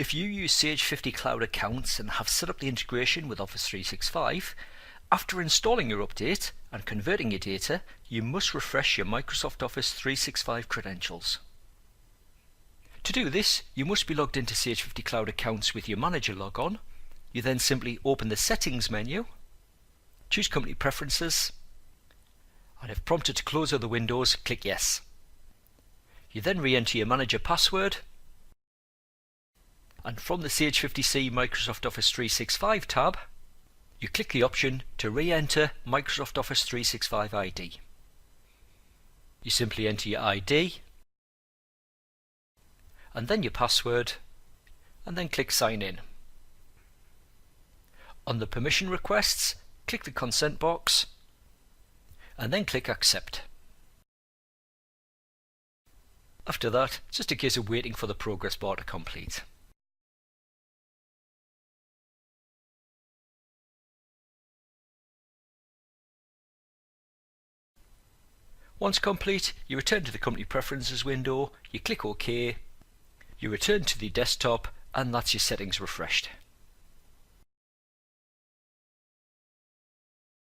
If you use Sage 50 Cloud Accounts and have set up the integration with Office 365, after installing your update and converting your data, you must refresh your Microsoft Office 365 credentials. To do this, you must be logged into Sage 50 Cloud Accounts with your manager logon. You then simply open the Settings menu, choose Company Preferences, and if prompted to close other windows, click Yes. You then re-enter your manager password, and from the Sage 50C Microsoft Office 365 tab, you click the option to re-enter Microsoft Office 365 ID. You simply enter your ID, and then your password, and then click Sign In. On the permission requests, click the consent box, and then click Accept. After that, it's just a case of waiting for the progress bar to complete. Once complete, you return to the Company Preferences window, you click OK, you return to the desktop, and that's your settings refreshed.